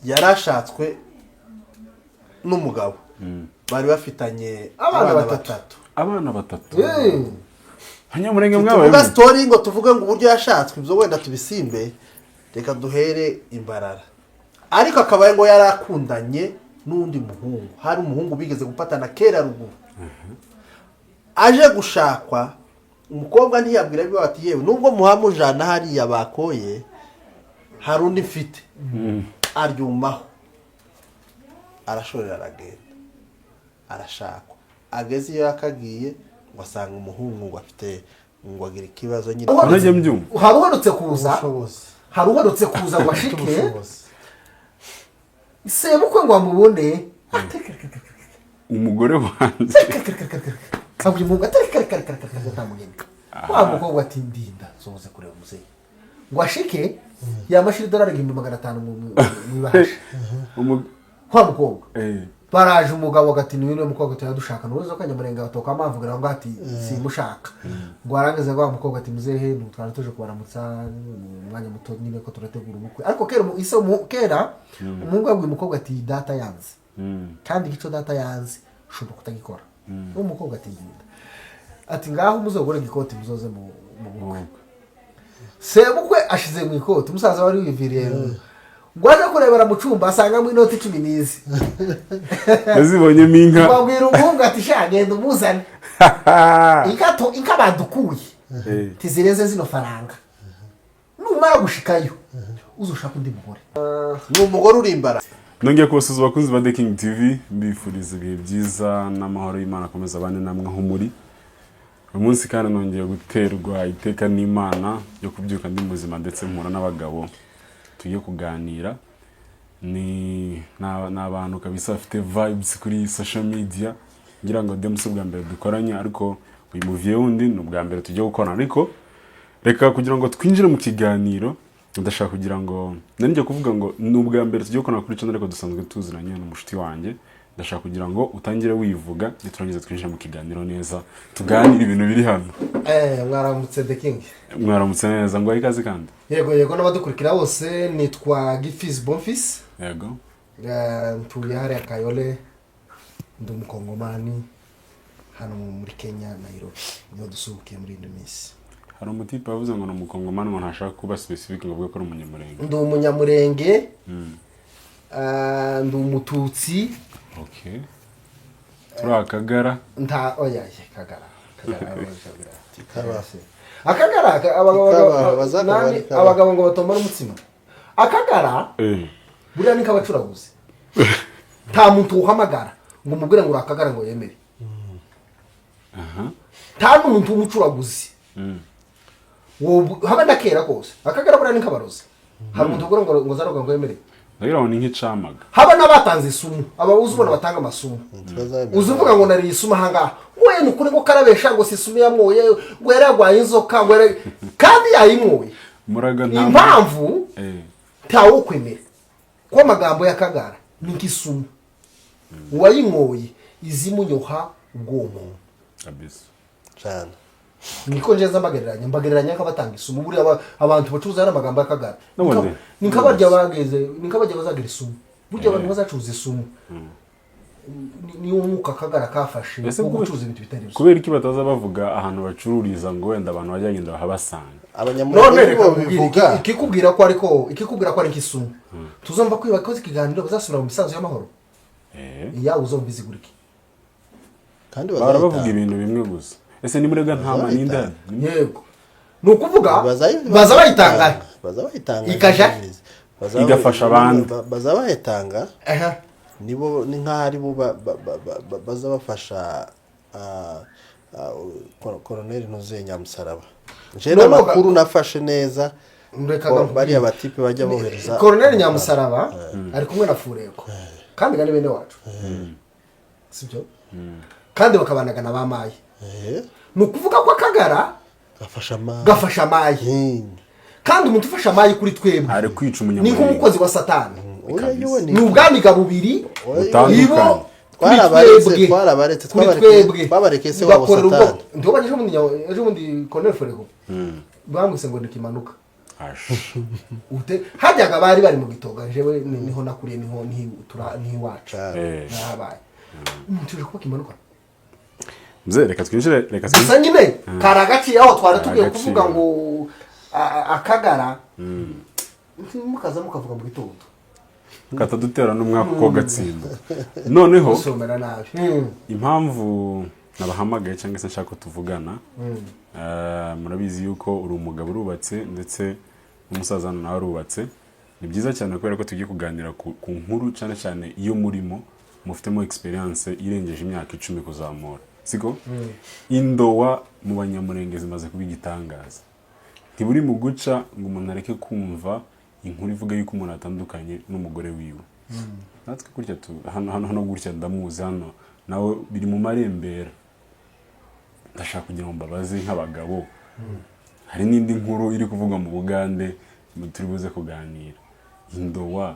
yarashatswe n'umugabo bari bafitanye abana batatu hanyamurenge mwabaye tuvuga story ngo tuvuge ngo uburyo yashatswe ibyo wenda tubisimbe reka duhere imbarara ariko akabaye ngo yarakundanye n'undi muhungu hari umuhungu bigeze gupatana kera ruguru aje gushakwa umukobwa ntiyabwira biba ati yewe nubwo muhamujana hariya bakoye hari undi mfite aryumaho arashorera aragenda arashakwa ageze iyo yakagiye ngo asanga umuhungu ngo afite ngo agira ikibazo nyine urajye mbyumva haruhorotse kuza ngo ashike sebukwe ngo amubone umugore wanjye kaburi mu gatarikatamugeni wa mukobwa ati ndinda zoze kureba muzehe ngo ashike yamashira $500 mu ibahasha wa mukobwa baraje umugabo gati ni wino mukobwa tuyadushaka nuzo kanyamurenge batoka amavugira ngo ati simushaka ngo arangize ngo wa mukobwa ati muzehe n'utwara tuje kubaramutsa umwanya muto nyine ko turategura ubukwe ariko kera kera umuhungu yabwiye umukobwa ati data yanze kandi gico data yanze ushobora kutagikora umukobwa ati ndinda ati ngaho muzogore gikoti muzoze mu bukwe sebukwe ashize mu ikoti umusaza wari wiviriye ngwaje kurebera mu cumba asanga mu inoti 10 nizi yazibonye minka babwira umuhungu ati shagenda umuzane ikabadukuye tizireze zino faranga numara gushikayo uzoshaka undi mugore n'umugore urimbara nongeye kubasuza abakunzi ba The King TV mbifuriza ibihe byiza n'amahoro y'Imana akomeza abane namwe aho muri uyu munsi kandi nongeye guterwa iteka n'Imana yo kubyuka ndi muzima ndetse mpura n'abagabo tugiye kuganira ni n'abantu kabisa bafite vibes kuri social media ngira ngo demuso bwa mbere dukoranye ariko uyu muvye wundi no bwa mbere tugiye gukora ariko reka kugira ngo twinjire mu kiganiro ndashaka kugira ngo nanjye kuvuga ngo n'ubwa mbere tugiye gukora kuri channel ariko dusanzwe tuziranye n'umushuti wanjye ndashaka kugira ngo utangire wivuga niturangiza twinjire mu kiganiro neza tuganire ibintu biri hano mwaramutse The King mwaramutse neza ngo ikaze kandi yego n'abadukurikira bose nitwa Gifis Bonfils yego ntuye hari akayole ndi umukongomani hano muri Kenya Nairobi niho dusubukiye muri Indonesia hari umutipe yavuze ngo n'umukongomani ngo ntashaka kuba specific ngo avuge ko ari umunyamurenge ndi umunyamurenge ndi umututsi okay turakagara nta oyaye kagara abagabo ngo batomara umutsima akagara buriya ni kabacuraguze nta muntu uhamagara ngo umubwire ngo urakagara ngo yemere nta muntu umucuraguze haba ndakera kose akagara buriya ni kabarozi hari umuntu ubwira ngo zaroga ngo yemere ndagira ni nk'icamaga haba n'abatanze isumu ababuzi ubona batanga amasumu uzuvuga ngo nari isumu hanga we nukuri ngo karabesha ngo sisumu yamwoye ngo yaragwaye inzoka ngo kandi yayimwoye muraga nta impamvu tawo kwemera ko amagambo yakagara ni nk'isumu uwayimwoye izimunyoha ubwonko kabisa cyane niko njeza mbagereranya kabatanga isumu buri abantu bacuza ari amagambo yakagara nikabarya bazagira isumu burya abantu bazacuza isumu ni umwuka kagara kafashe wo gucuza ibintu bitari byo kubera iki bataza bavuga ahantu bacururiza ngo wenda abantu bajyagenda bahabasanga abanyamurenge bivuga ikikubwira ko ari nk'isumu tuzomva kwiba koze ikiganiro bazasubira mu misanzu y'amahoro ya uzomva iziguriki kandi baravuga ibintu bimwe gusa ese ni murega nta maninda yego nukuvuga baza bayitanga ikaja igafasha abandi baza bayitanga nibo ni nk'ahari bo baza bafasha Colonel Nuze Nyamusaraba je n'amakuru nafashe neza bari abatipe bajya bohereza Colonel Nyamusaraba ari kumwe na Fureko kandi gane bene wacu sibyo kandi bakabanaga na bamaye nukuvuga ko akagara gafasha amayi kandi umuntu ufasha amayi kuri twebwe ari kwica umunyamurenge ni nk'umukozi wa satani ni ubwamiga bubiri ibo twarabaretse twabareke se wa satani ndobaje ejo bundi Colonel Fureko bamwise ngo nikimanuka hajyaga bari bari mu gitoga jewe niho nakuriye niho iwacu nahabaye tuje kubaka impanuka mzee reka twinjire gusa nyine karagaciye aho twari tugiye kuvuga ngo akagara mukaza mukavuga mu gitondo katadutera n'umwaka uko gatsinda noneho usomera nabi impamvu nabahamagaye cyangwa se nshaka ko tuvugana murabizi yuko uri umugabo urubatse ndetse n'umusaza nawe arubatse ni byiza cyane kubera ko tugiye kuganira ku nkuru cyane cyane iyo murimo mufitemo experience irengeje imyaka 10 kuzamura siko indowa mu banyamurenge zimaze kuba igitangaza ntiburi mu guca ngo umuntu areke kumva inkuru ivuga yuko umuntu atandukanye n'umugore wiwe natwe gutya hano gutya ndamuzi hano nawe biri mu marembera ndashaka kugira ngo mbabaze nk'abagabo hari n'indi nkuru iri kuvuga mu Bugande turi buze kuganira indowa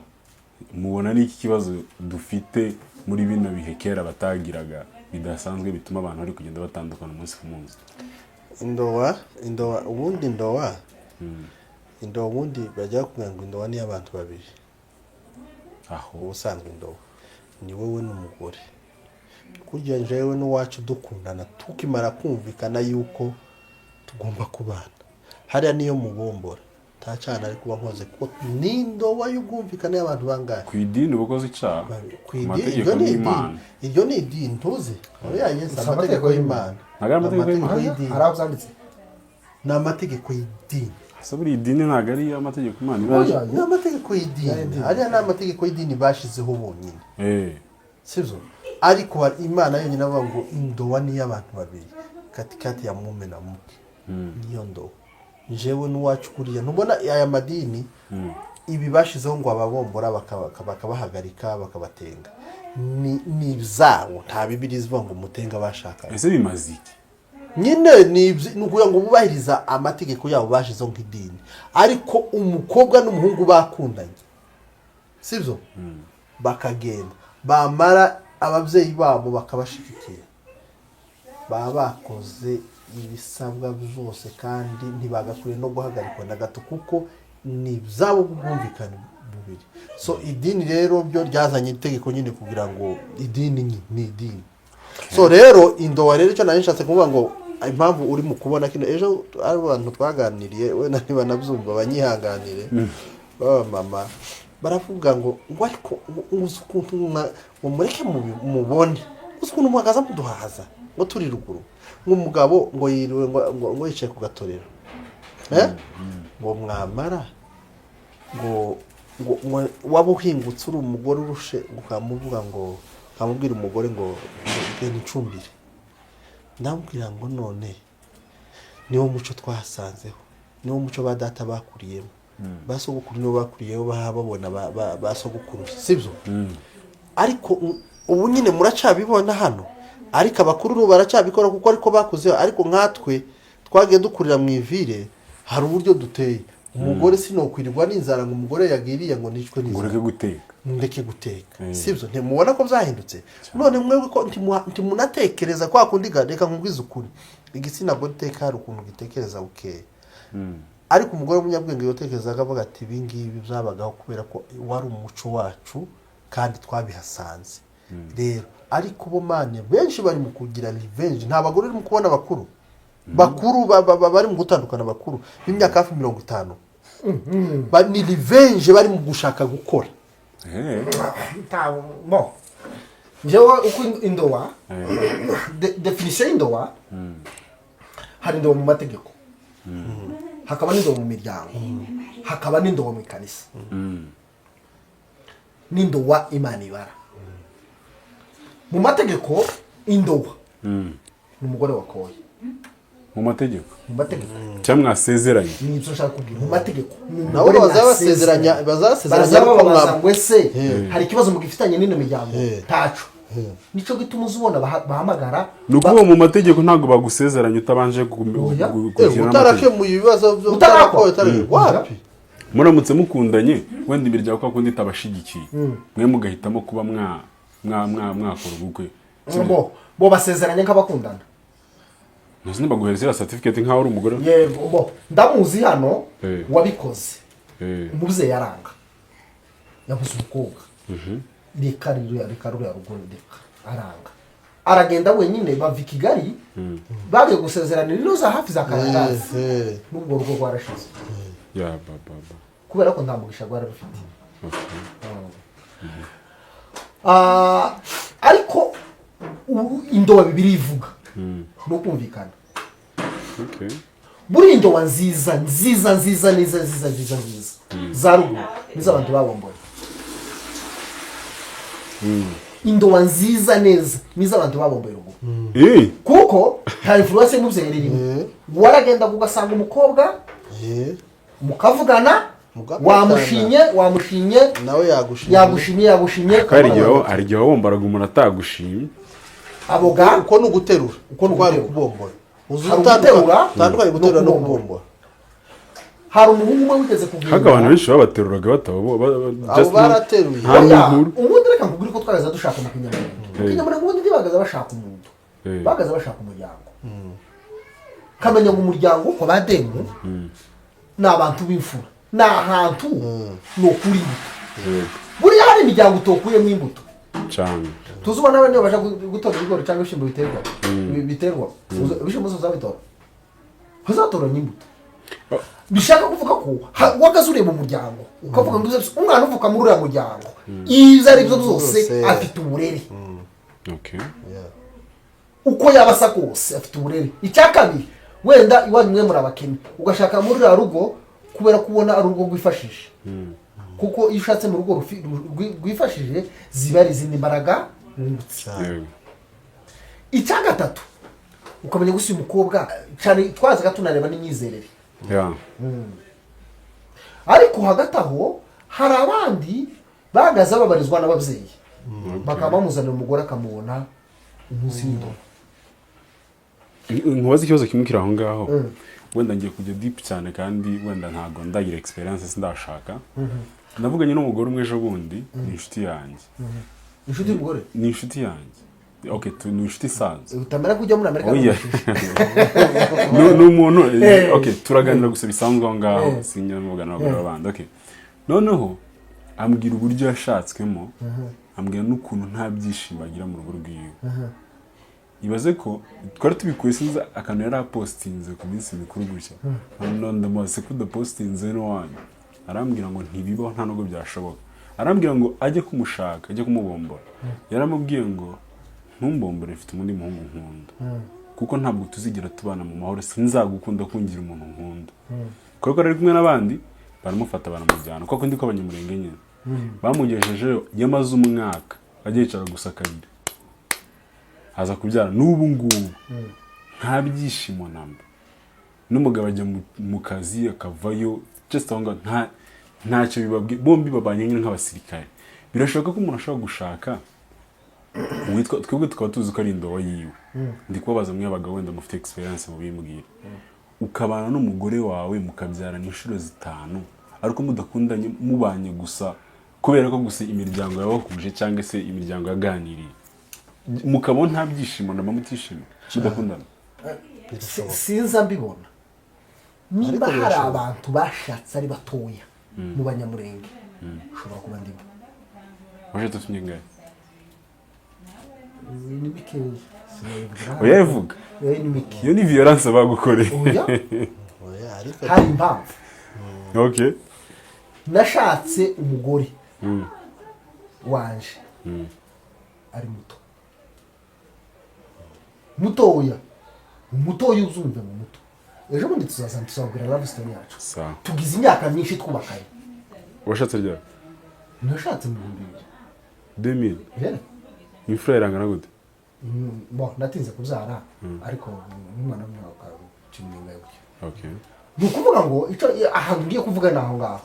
mubona n'iki kibazo dufite muri bino bihe kera batagiraga bidasanzwe bituma abantu bari kugenda batandukana umunsi ku munsi indowa ubundi bajya kuvuga ngo indowa ni abantu babiri aho ubusanzwe indowa ni wowe n'umugore kugira njyewe n'uwacu dukundana tukimara kumvikana yuko tugomba kubana hariya niyo mugombora tacana ari kuba nkoze kuko ni indowa y'ubwumvikane y'abantu bangahe ku idini ubukoze icyaha ku idini iryo ni idini tuzi yanyeze amategeko y'Imana ni amategeko y'idini asa buri idini ntabwo ari amategeko y'Imana ni amategeko y'idini hariya ni amategeko y'idini bashizeho bonyine sibyo ariko Imana yonyine avuga ngo indowa ni y'abantu babiri katikati ya mume na mke niyo ndowa jewe n'uwacu kuriya ntubona aya madini ibi bashizeho ngo ababombora bakabahagarika bakabatenga ni ibyabo nta bibiri zivuga ngo umutenga bashaka ese bimaze iki nyine ni ukugira ngo bubahiriza amategeko yabo bashizeho nk'idini ariko umukobwa n'umuhungu bakundanye sibyo bakagenda bamara ababyeyi babo bakabashigikira baba bakoze ibisabwa byose kandi ntibagakwiye no guhagarikwa na gato kuko ni ibyabo bwumvikane bubiri so idini rero byo ryazanye itegeko nyine kugira ngo idini ni idini so rero indowa rero icyo nari nshatse kuvuga ngo impamvu uri mu kubona kino ejo ari abantu twaganiriye we niba nabyumva banyihanganire baba mama baravuga ngo ariko uzi ukuntu ngo mureke mubone uzi ukuntu muhagaza muduhaza ngo turi ruguru nk'umugabo ngo yiriwe ngo yicaye ku gatorero ngo mwamara ngo waba uhingutse uri umugore urushe ukamuvuga ngo ukamubwira umugore ngo genda icumbire ndamubwira ngo none niwo muco twasanzeho niwo muco ba data bakuriyemo basogokuru nibo bakuriyeho babona basogokuru sibyo ariko ubu nyine muracabibona hano ariko abakuru baracabikora kuko ariko bakuzeho ariko nkatwe twagiye dukurira mu ivire hari uburyo duteye umugore sinokwirirwa n'inzara ngo umugore yagiriye ngo nicwe n'inzara ndeke guteka sibyo ntimubona ko byahindutse none mwebwe ko ntimunatekereza kwa kundi reka nkubwize ukuri igitsina gore iteka hari ukuntu gitekereza bukeye ariko umugore w'umunyabwenge yotekereza akavuga ati ibi ngibi byabagaho kubera ko wari umuco wacu kandi twabihasanze rero ariko bo mane benshi bari mu kugira revenge nta bagore uri mu kubona bakuru bari mu gutandukana bakuru b'imyaka hafi 50 ni revenge bari mu gushaka gukora njyewe uko indowa definition y'indowa hari indowa mu mategeko hakaba n'indowa mu miryango hakaba n'indowa mu kanisa n'indowa Imana ibara mu mategeko indowa ni umugore wakoye mu mategeko cyangwa mwasezeranye ni icyo nshaka kubwira mu mategeko nabo bazasezeranya ariko mwamwe se hari ikibazo mugifitanye n'ino miryango tacu nico gituma uzubona bahamagara nuko mu mategeko ntago bagusezeranye utabanje gukira utarakemuye ibibazo byo utarakoye wapi muramutse mukundanye wenda imiryango kwa kundi tabashigikiye mwe mugahitamo kuba mwakora ubukwe bo basezeranye nk'abakundana Ntuzi baguhereza certificate nkaho uri umugore. Yego ndamuzi hano wabikoze. Umubyeyi yaranga. Yabuze umukobwa. Reka ruriya rugo reka aranga. Aragenda wenyine bava i Kigali bagiye gusezeranira ino za hafi za Karangazi. N'ubwo rugo rwarashize. Ya baba. Kubera ko nta mugisha rwari rufite. Ariko indoba bibiri ivuga no kumvikana. Buri indoba nziza za ruguru nizo abantu babomboye. Indoba nziza neza nizo abantu babomboye ruguru. Kuko nta influence y'umubyeyi irimo. Waragenda ugasanga umukobwa mukavugana wamushimye nawe yagushimye aryo wabombaraga umuntu atagushimye aboga uko nuguterura uko ari kubombora utandukanye guterura no kubombora. Hari umuhungu umwe wigeze kuvuga haka abantu benshi babateruraga batabo abo barateruye ubundi reka nkubwire ko twagaza dushaka mu kinyamurenge ubundi ntibagaza bashaka umuntu bagaza bashaka umuryango kamenya ngo umuryango ko bademu ni abantu b'imfura ni ahantu no kuri buriya hari imiryango utokuyemo imbuto cyane tuzubona n'abandi baje gutora ibigori cyangwa ibishimbo biterwa ibishimbo uzabitora uzatora n'imbuto bishaka kuvuga ko wagaze uriye mu muryango ukavuga ngo umwana uvuka muri uriya muryango izo ari byo zose afite uburere uko yabasa kose afite uburere. Icya kabiri wenda iwanyu mwe muri abakene ugashaka muri uriya rugo kubera kubona ari urugo rwifashije kuko iyo ushatse mu rugo rwifashije ziba ari izindi mbaraga wungutse. Icya gatatu ukamenya gusa uyu mukobwa cyane twazaga tunareba n'imyizerere. Ariko hagati aho hari abandi bagaze babarizwa n'ababyeyi bakaba bamuzanira umugore akamubona umunsi w'indobo. Nkubaza ikibazo kimukira aho ngaho wenda ngiye kujya deep cyane kandi wenda ntago ndagira experience sindashaka. Navuganye n'umugore umwe ejo bundi ni inshuti yanjye. Inshuti y'umugore? Ni inshuti yanjye. Okay, ni inshuti isanzwe. Utamera kujya muri Amerika? No umuntu okay turaganira gusa bisanzwe aho ngaho sinya muvugana n'abagore b'abandi. Okay. Noneho ambwira uburyo yashatswemo ambwira n'ukuntu nta byishimo agira mu rugo rwiwe. Ibaze ko twari tubikuye sinza akantu yari apostinze ku minsi mikuru gutya. None ndamaze kudapostinze no wanyu. Arambwira ngo ntibibaho nta nubwo byashoboka. Arambwira ngo ajye kumushaka ajye kumubombora. Yaramubwiye ngo ntumbombore mfite umundi muhungu nkunda. Kuko ntabwo tuzigira tubana mu mahoro sinzagukunda kungira umuntu nkunda. Kuko ari kumwe n'abandi baramufata baramujyana kuko ndi ko abanyamurenge nyine. Bamugejeje yamaze umwaka agiye yicara gusa kabiri. Haza kubyara n'ubu ngubu nta byishimo namba. N'umugabo ajya mu kazi akavayo just aho ntacyo bibabwiye bombi babanye nyine nk'abasirikare. Birashoboka ko umuntu ashobora gushaka twebwe tukaba tuzi ko ari indobo yiwe. Ndi kubabaza mwe abagabo wenda mufite experience mu bimbwira. Ukabana n'umugore wawe mukabyarana inshuro 5 ariko mudakundanye mubanye gusa kubera ko gusa imiryango yabakuje cyangwa se imiryango yaganiriye. Mukabona nta byishimo ndama mutishimo mudakundana. Sinza mbibona. Niba hari abantu bashatse ari batoya mu banyamurenge ushobora kuba ndimo. Waje tufunye ngaye. Ni bikeya. Oya vuga. Ni bikeya. Yo ni violence bagukoreye. Oya. Hari impamvu. Okay. Nashatse umugore wanje ari mutoya uzumve mu muto. Ejo bundi tuzabwira love story yacu. Tugize imyaka myinshi twubakaye. Washatse ryari? Nashatse mu 2000. Yeah. Imfura irangana gute? Natinze kubyara ariko umwana w'umwaka cy'imyaka yuko. Okay. Nukuvuga ngo ico ahantu ngiye kuvuga naho ngaho.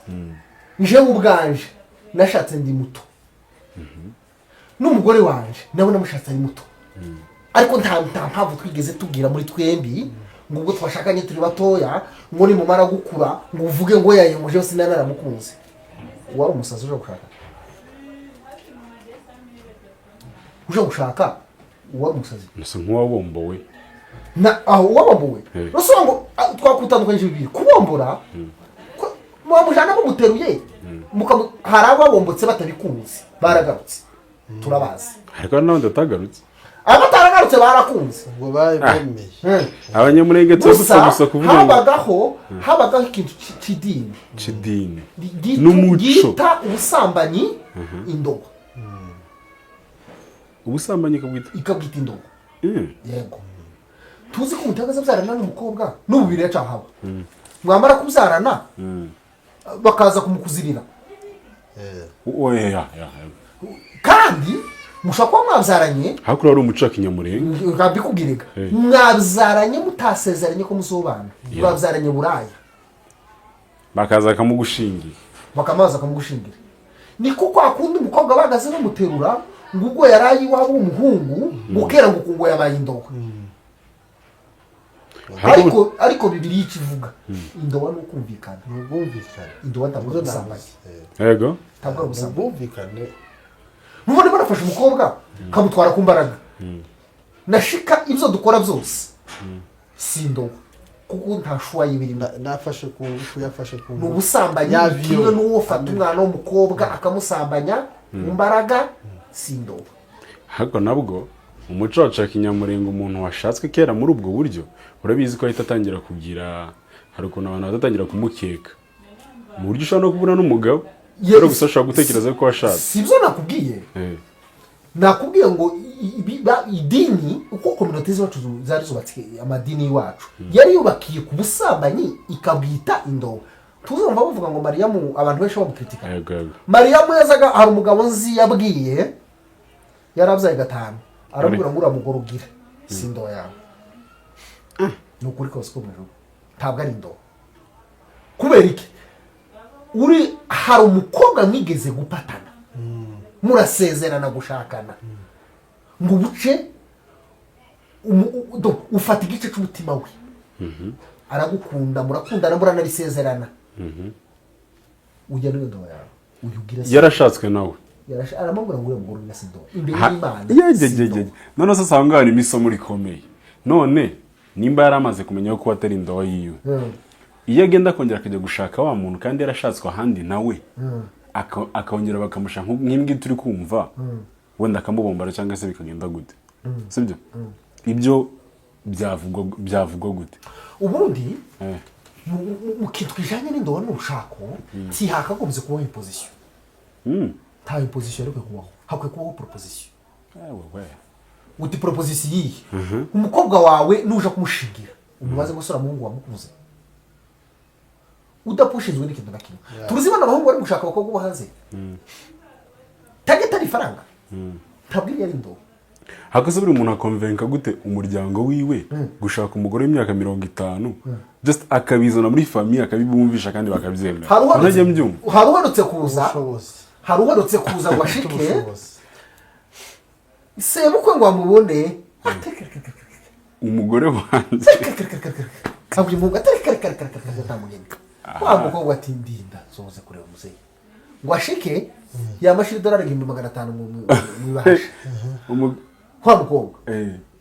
Nje ubwanje nashatse ndi muto. N'umugore wanje nawe namushatse ari muto. Ariko nta mpamvu twigeze tubwira muri twembi ngo ubwo twashakanye turi batoya ngo ni mumara gukura ngo uvuge ngo yayemuje yose naramukunze. Wari umusazi uje gushaka. Uje gushaka wari umusazi. Nse nk'uwabombowe. na aho wabambuwe rusanga ngo twakutandukanyije bibiri kubombora mwamujana mumuteruye hari ababombotse batabikunze baragarutse turabazi ariko n'abandi batagarutse abataragarutse barakunze ngo babemeye abanyamurenge gusa kuvuga habagaho ikintu cy'idini n'umuco gita ubusambanyi indobo ubusambanyi ikabwita indobo yego tuzi ko umutagaza byarana n'umukobwa n'ububiri yacahawe mwamara kubyarana bakaza kumukuzirira kandi mushobora kuba mwabyaranye hakuru ari umuco wa kinyamurenge nkabikubwirega mwabyaranye mutasezeranye ko muzobana mwabyaranye buraya bakaza bakamugushingira ni kuko akunda umukobwa bagaze bamuterura ngo ubwo yaraye iwabo w'umuhungu ngo kera ngo kungo yabaye indobo ariko bibiri ikivuga indobo ni ukumvikana indobo ntabwo ubusambanyi yego ntabwo ari ubusambanyi nubone barafashe umukobwa kamutwara ku mbaraga nashika ibyo dukora byose si indobo kuko nta shuwa y'ibirimo nafashe ku yafashe ku ni ubusambanyi kimwe n'uwo fata umwana w'umukobwa akamusambanya mu mbaraga si indobo ariko nabwo umuco wacu kinyamurenge umuntu washatswe kera muri ubwo buryo urabizi ko ahita atangira kugira hari ukuntu abantu batatangira kumukeka mu buryo ushobora no kubona n'umugabo rero gusa ushobora gutekereza ko washatse si byo nakubwiye nakubwiye ngo idini uko kominote zacu zari zubatse amadini y'iwacu yari yubakiye ku busambanyi ikabwita indobo tuzumva bavuga ngo mariyamu abantu benshi bamukritika mariyamu yazaga hari umugabo nzi yabwiye yarabyaye 5 arabwira ngo uramugore ugira si indobo yawe ni ukuri kose ko mwijuru ntabwo ari indobo kubera iki hari umukobwa mwigeze gupatana murasezerana gushakana ngo ubuce ufata igice cy'umutima we aragukunda murakundana muranabisezerana ujya n'indobo yawe uyugira yarashatswe nawe aramubwira ngo uramugore ugira si indobo imbere y'Imana none se sanga hari imisomo rikomeye none nimba yaramaze kumenya ko atari indobo yiwe iyo agenda akongera akajya gushaka wa muntu kandi yarashatswe ahandi nawe akongera bakamusha nk'imbwi turi kumva wenda akamubombara cyangwa se bikagenda gute sibyo ibyo byavugwa gute ubundi mu kintu kijanye n'indobo n'urushako hakagombye kubaho imposition nta imposition ariko kubaho hakwiye kubaho proposition uti proposition yihe umukobwa wawe nuja kumushingira umubaze ngo sora muhungu wamukuze udapushinzwe n'ikintu na kimwe turizibona abahungu bari gushaka abakobwa bo hanze tageta rifaranga ntabwo ari indobo hakaze buri umuntu akonvenka gute umuryango wiwe gushaka umugore w'imyaka 50 just akabizana muri famille akabibumvisha kandi bakabyemera ntajye mbyumva hari uherutse kuza ngo ashike sebukwe ngo amubone umugore wanjye kaburi mu gatari tamugeni wa mukobwa ati ndinda soze kureba muzeyi ngo ashike yamashira $500 mu ibahasha kwa mukobwa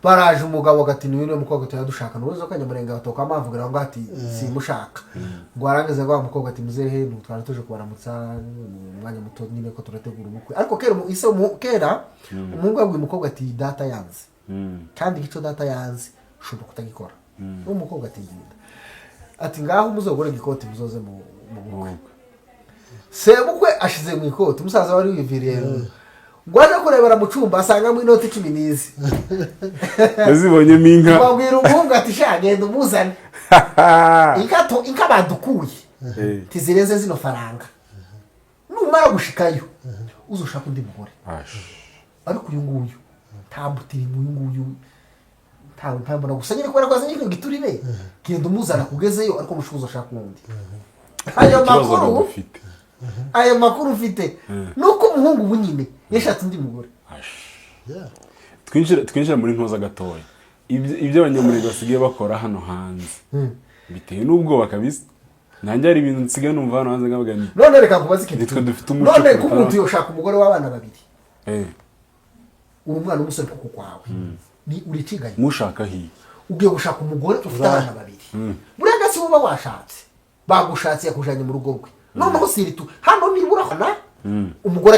baraje umugabo gati ni wino mukobwa tuyadushaka nuzo kanyamurenge batoka amavugira ngo ati simushaka ngo arangeze ngo mukobwa ati muzehe n'utwara tuje kubaramutsa umwanya muto nyine ko turategura ubukwe ariko kera umuhungu abwiye umukobwa ati data yanze kandi ico data yanze ushobora kutagikora umukobwa ati ndinda ati ngaho muzogore gikoti muzoze mu bukwe sebukwe ashize mu ikoti umusaza wari wiviriye ngwaje kurebera mu cumba asanga mu inoti 10 nizi yazibonye minka babwira umuhungu ati shagenda umuzane inkabadukuye tizirenze zino faranga numara gushikayo uzoshaka undi mugore ariko uyu nguyu tambutiri mu nguyu ntambona gusa nyine kubera ko azanye ikintu giturire genda umuzana kugezeyo ariko mushuzo shaka undi ayo makuru ufite nuko umuhungu bunyine yashatse undi mugore twinjira muri ntoza gatoya ibyo abanyamurenge basigaye bakora hano hanze bitewe n'ubwoba kabisa nanjye hari ibintu nsigaye numva hano hanze ngavuga ni none reka kubaza ikintu nitwe dufite umuco none ko umuntu yoshaka umugore w'abana babiri uri umwana w'umusore kuko kwawe ni uriciganye mushaka hi ugiye gushaka umugore ufite abana babiri buriya gasi uba washatse bagushatse yakujanye mu rugo rwe noneho siritu hano nibura hana umugore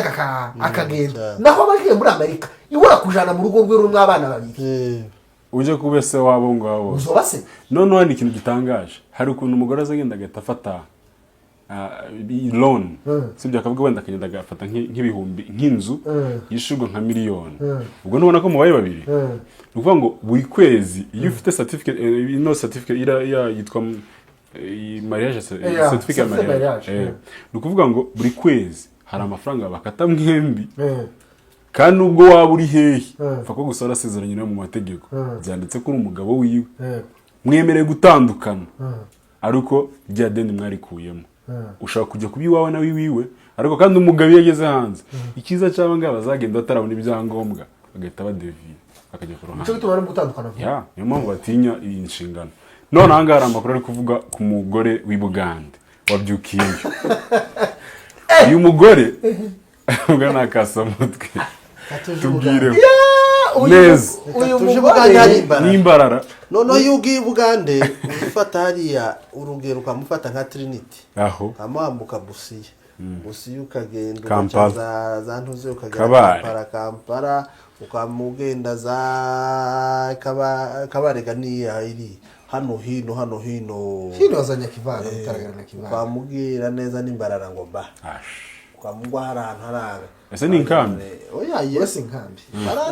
akagenda naho abagiye muri Amerika ibura kujana mu rugo rwe rumwe abana babiri uje kubese wabo ngabo uzobase noneho ni ikintu gitangaje hari ukuntu umugore azagenda agahita afata loan sibyo akavuga wenda akagenda agafata nk'ibihumbi nk'inzu yishurwa nka miliyoni ubwo nubona ko mubaye babiri ni ukuvuga ngo buri kwezi iyo ufite certificate yitwa mariage certificate ya mariage ni ukuvuga ngo buri kwezi hari amafaranga bakata mwembi kandi ubwo waba uri hehe upfa ko gusa warasezeranye nawe mu mategeko byanditse ko uri umugabo wiwe mwemereye gutandukana ariko rya deni mwarikuyemo ushaka kujya kuba iwawe nawe iwiwe ariko kandi umugabo iyo ageze hanze icyiza cy'aba ngaba bazagenda batarabona ibyangombwa bagahita badeviye bakajya ku ruhande icyo bituma bari gutandukana niyo mpamvu batinya iyi nshingano none aha ngaha hari amakuru ari kuvuga ku mugore w'i Bugande wabyukiyeyo uyu mugore ubwo ni akasamutwe tubwireho neza tuje Bugande hari n'imbarara noneho iyo ugiye Bugande ufata hariya urugero ukamufata nka Trinity aho amambuka busiya ukagenda Kampala za ntuze ukagenda Kampala ukamugenda za kabarega niya iri hano hino wazanya kivara utaragana kivara ukamubwira neza n'imbarara ngo ba ukamugwa hari ahantu haraga ese ni inkambi oya yesi inkambi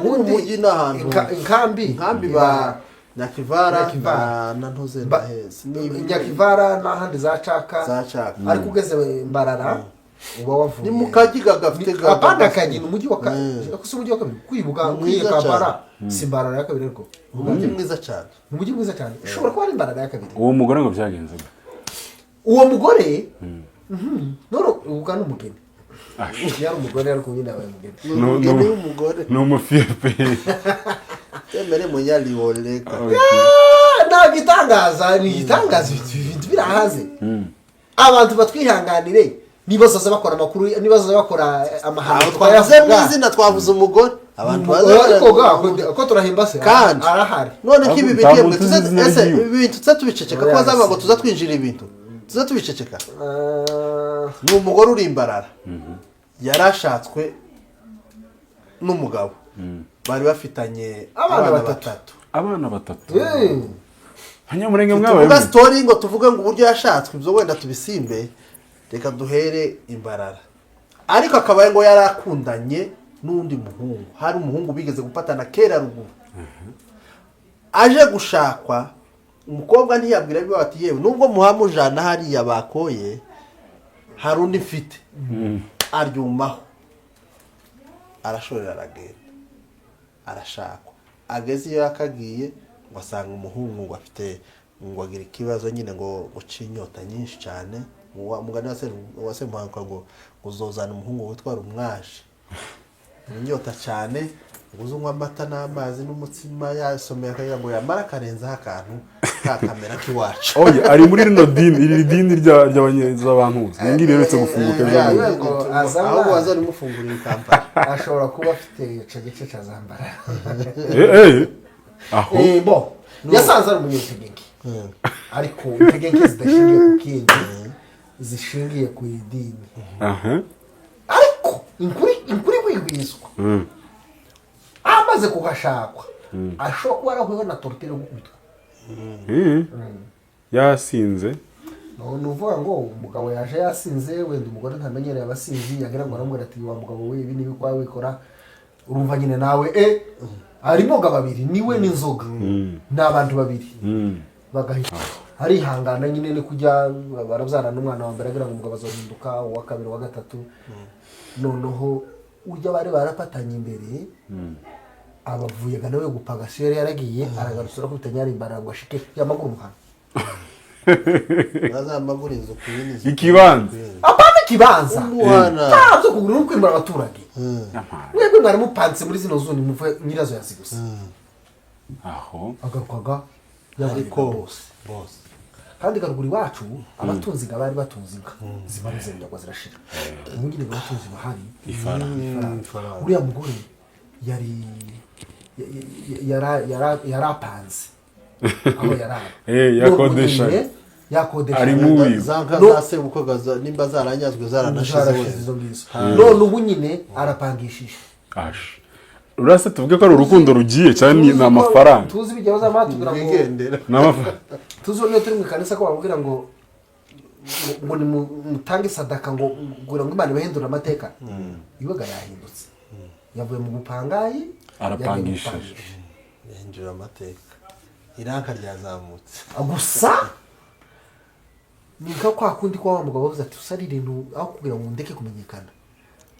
mu mujyi n'ahantu inkambi ba Nyakivara na ntuze ndaheze Nyakivara n'ahandi za Caka ariko ugeze Mbarara uba wavuye ni mukagiga gafite apanda kagina umujyi wa kusi umujyi wa kabiri kwibuka mwiza Kampala Simbarara ya kabiri ariko umujyi mwiza cyane umujyi mwiza cyane ushobora kuba ari Mbarara ya kabiri uwo mugore ngo byagenze uwo mugore none ubwa n'umugeni yari umugore ariko nyine abaye umugeni no umufiepe temere munyali woleka na gitangaza ni gitangaza ibintu birahaze abantu batwihanganire nibazaza bakora amakuru nibazaza bakora amahano twavuze mwizina twavuze umugore abantu baza ko turahimba se kandi arahari none kibi bigiyemwe ese ibintu tuza tubiceceka ko bazaba ngo tuza twinjira ibintu tuza tubiceceka ni umugore uri imbarara yarashatswe n'umugabo bari bafitanye abana batatu hanyamurenge mwabaye tuvuga story ngo tuvuge ngo uburyo yashatswe ibyo wenda tubisimbe reka duhere imbarara ariko akabaye ngo yarakundanye n'undi muhungu hari umuhungu bigeze gupatana kera ruguru aje gushakwa umukobwa ntiyabwira biba ati yewe nubwo muhamujana hariya bakoye hari undi mfite aryumaho arashorera aragenda arashakwa ageze iyo yakagiye ngo asanga umuhungu ngo afite ngo agira ikibazo nyine ngo guca inyota nyinshi cyane umugani wase muhanguka ngo uzozana umuhungu witwara umwaje inyota cyane ngo uzunywa amata n'amazi n'umutsima yasomeye akagira ngo yamara akarenzaho akantu kakamera k'iwacu oya ari muri rino dini iri dini ry'abantu ngiri retse gufunguka ahubwo wazari mufungurira Kampala ashobora kuba afite ico gice cyazambara aho bo yasanze ari umunyetegeke ariko integeke zidashingiye ku kindi zishingiye ku idini ariko inkuri wibizwa amaze kuhashakwa ashobora kuba arahuye na tortire gukubitwa yasinze ni uvuga ngo umugabo yaje yasinze wenda umugore ntamenyereye abasinzi yagira ngo aramubwira ati wa mugabo we ibi nibi kwa wikora urumva nyine nawe harimo babiri niwe n'inzoga n'abantu babiri bagahita arihangana nyine ni kujya barabyana n'umwana wa mbere agira ngo umugabo azohinduka uwa kabiri wa gatatu noneho ujya bari barapatanye imbere abavuyaga nawe gupaga sere yaragiye aragarusura ko bitanyari imbara ngo ashike yamaguru muhana bazamagura inzu kuyini ikibanza apana kibanza umuhana ntabyo kugura no kwimbara abaturage mwebwe mwari mupanze muri zino zone muve nyirazo yazigusa aho agarukaga ariko bose kandi garuguri wacu abatunzi nga bari batunzi inka zimaze ndagwa zirashira umugire batunzi bahari ifara uriya mugore yari yarapanze aho yarara yakodesha ari mubi za nka za sebukwe nimba zaranyazwe zaranashize none ubu nyine arapangishije urase tuvuge ko ari urukundo rugiye cyane ni amafaranga tuzi bijya bazama tugira ngo bigendera tuzi niyo turi mu kanisa ko bamubwira ngo ni mutange sadaka ngo gura ngo Imana ibahindura amateka ibaga yahindutse yavuye mu bupangayi arapangishije yahindura amateka iranka ryazamutse gusa nika kwa kundi kwa wa mugabo bavuze ati usari ibintu aho kugira ngo ndeke kumenyekana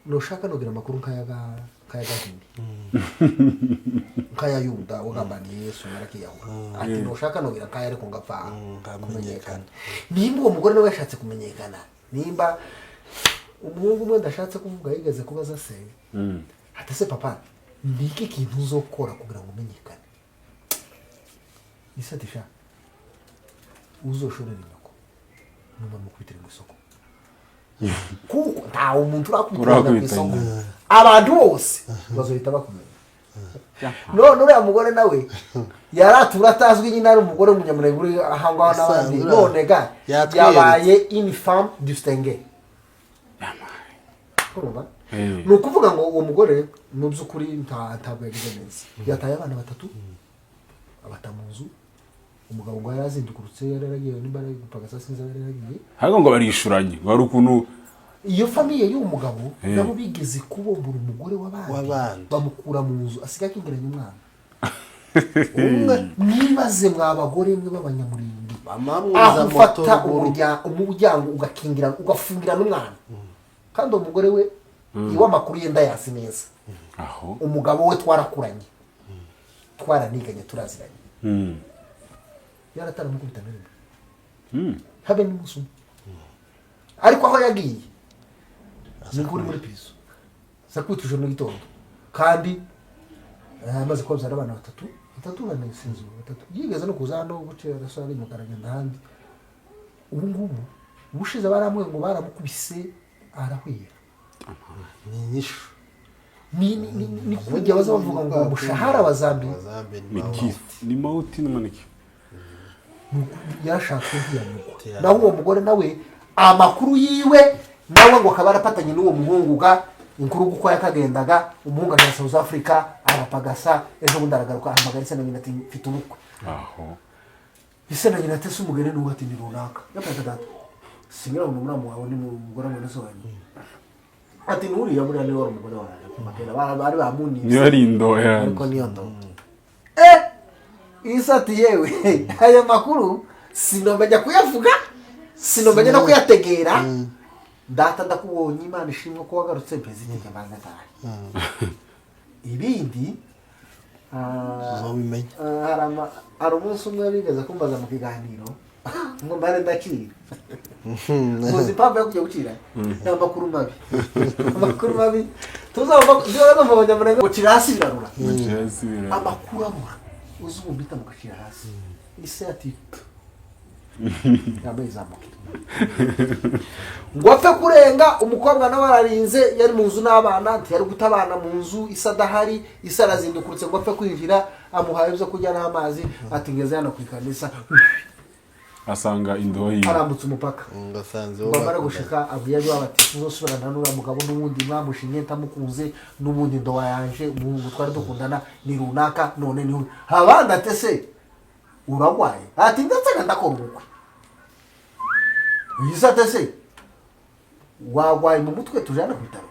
nushaka nogira amakuru kayagahindi kayayuda ugambaniye Yesu yarakiyaho ati nushaka nogira kaya ariko ngapfa kumenyekana nimba uwo mugore nawe yashatse kumenyekana nimba umuhungu umwe ndashatse kuvuga yigeze kubaza se ati se papa ndiki kintu uzokora kugira ngo umenyekane isatisha uzoshorera inyoko numva mukubitira mu isoko kuko nta umuntu urakubitira mu isoko abantu bose bazohita bakumenya none uriya mugore nawe yaratura atazwi nyine ari umugore w'umunyamurenge uri ahangaho n'abandi none ga yabaye infam distingue ni ukuvuga ngo uwo mugore mu by'ukuri ntabwo yagize neza yataye abana 3 abata mu nzu umugabo ngo yarazindukurutse yararagiye n'imbaraga gupagasa sinza yararagiye hago ngo barishuranye ngo ari ukuntu iyo famiye y'uwo mugabo nabo bigeze kubombura umugore w'abandi bamukura mu nzu asiga kingiranye umwana nibaze mwabagore mwe b'abanyamurenge afata umuryango ugakingira ugafungira n'umwana kandi umugore we iwa makuru yenda yasi neza aho umugabo we twarakuranye twaraniganye turaziranye yaratara mukubita neza habe n'umusumu ariko aho yagiye ninguri muri piso sakutuje no gitondo kandi amaze kubyara abana 3 banesinzo 3 yigeze no kuzano buce rasari mu karagenda handi ubu ngubu ubushize baramwe ngo baramukubise arahwira nyishu ni kujya baza bavuga ngo umushahara bazambi ni mauti n'umaniki yashaka ntiyanuko naho uwo mugore nawe amakuru yiwe nawe ngo akaba arapatanye n'uwo muhungu ga inkuru guko yakagendaga umuhungu na South Africa arapagasa ejo bundi aragaruka ahamagara se na nyina ati mfite ubukwe aho ise na nyina ati umugore n'uwo ati ni runaka yapata data singira ngo muramu wawe ni mugore mwe nasobanyi ati nuri ya muri ane wari umugore wawe makera bari bamuni niyo ari ndo yani ariko niyo ndo isati yewe aya makuru sinomenya kuyavuga sinomenya no kuyategera data ndakubonye Imana ishimwe ko wagarutse president y'amanga tahe ibindi uzobimenya hari umunsi umwe bigeze kumbaza mu kiganiro ngo mbare ndakira muzi pampa yo kujya gukira amakuru mabi tuzaba iyo no abanyamurenge gukira hasi birarura amakuru abura uzumbita mu gukira hasi ise ati yambaye zamuka ngo apfe kurenga umukobwa nawe ararinze yari mu nzu n'abana ntiyari gutabana mu nzu isadahari isarazindukurutse ngo apfe kwinjira amuhaye byo kujya n'amazi ati ngeze hano kwikanisa asanga indoyi arambutse umupaka ngasanze bamara gushika avuye ari babati tuzosubirana n'ura mugabo n'ubundi mwamushinye tamukunze n'ubundi ndowa yanje umuhungu twari dukundana ni runaka none ni habanda tese uragwaye ati ndetse ndakora ubukwe yisate se wagwaye mu mutwe tujana ku bitaro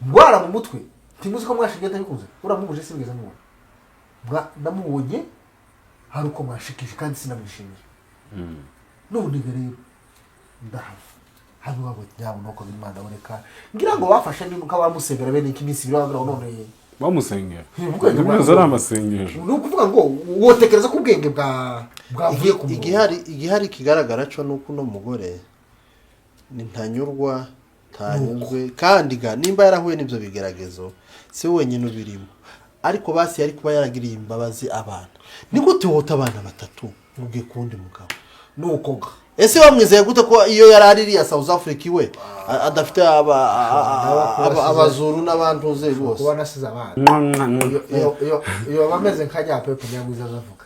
ngwara mu mutwe timuzi ko mwashingiye atabikunze uramubuje singeze mubona ndamubonye hari uko mwashikije kandi sinamwishimiye none rero ndahava hano wabo byabo nuko Imana boreka ngira ngo bafashe nimuka bamusengera bene iminsi birabagira none bamusengera nibyo ari amasengesho ni ukuvuga ngo wotekereza ko ubwenge bwavuye ku igihari kigaragara cyo nuko no mugore ni ntanyurwa tanyuzwe kandi ga nimba yarahuye n'ibyo bigeragezo si wenyine ubirimo ariko basi yari kuba yaragiriye imbabazi abana ni gute wota abana 3 ubwe kundi mugabo nuko ese wamwizeye gute ko iyo yari aririya South Africa iwe adafite abazuru n'abantuze bose kuba nasize abana iyo bameze nka rya pepo nyamwiza azavuga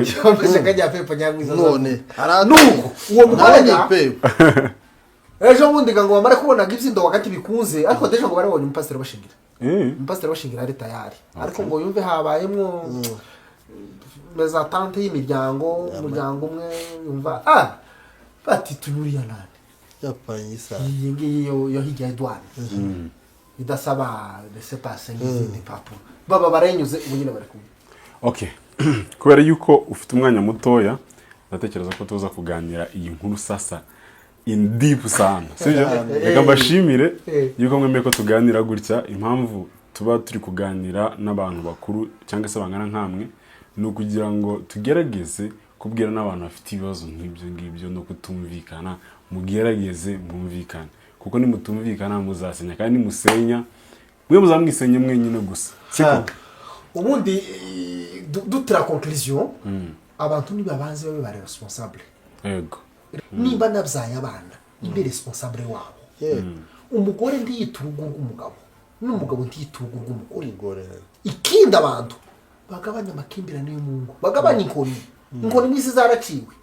iyo bameze nka rya pepo nyamwiza none nuko uwo mukobwa ejo bundi ngo bamare kubona ibyindo wakati bikunze ariko deje ngo barabonye umupasiteri bashingira umupasiteri bashingira ari tayari ariko ngo yumve habayemo meza tante y'umuryango umwe yumva bati tunyuriya nani yapanyisa iyi ngiyi yo hirya y'idwani idasaba laisser passer n'izindi papuro baba barenyuze ubu nyine bari kumwe okay kubera yuko ufite umwanya mutoya ndatekereza ko tuza kuganira iyi nkuru sasa in deep sana sibyo reka mbashimire yuko mwemeye ko tuganira gutya impamvu tuba turi kuganira n'abantu bakuru cyangwa se bangana nkamwe ni ukugira ngo tugerageze kubwira n'abantu bafite ibibazo nk'ibyo ngibyo no kutumvikana mugerageze mwumvikane kuko nimutumvikana muzasenya kandi musenya mwe muzamwisenya mwenyine gusa siko ubundi dutira conclusion abantu nibabanze babe bari responsable yego niba nabyaye abana ibe responsable wabo umugore ntiyiturugo rw'umugabo n'umugabo ntiyiturugo rw'umugore ikindi abantu bagabanya amakimbirane y'umungu bagabanya inkoni mwisi zaraciwe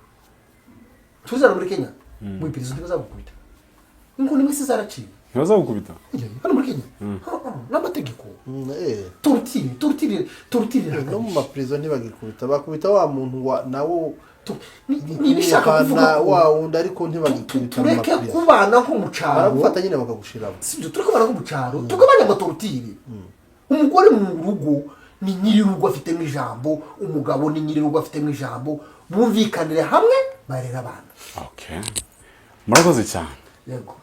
tuzana muri Kenya mu iperereza ntibazagukubita inkoni mwisi zaraciwe ntibazagukubita hano muri Kenya n'amategeko torutire no mu maprizo ntibagikubita bakubita wa muntu nawo nibishaka kuvuga wa wundi ariko ntibagikubita tureke kubana nko mu cyaro baragufata nyine bakagushiramo sibyo tureke kubana nko mu cyaro tugabanya amatorutire umugore mu rugo ni nyiri rugo afite mu ijambo umugabo ni nyiri rugo afite mu ijambo bumvikanire hamwe barera abana okay murakoze cyane yego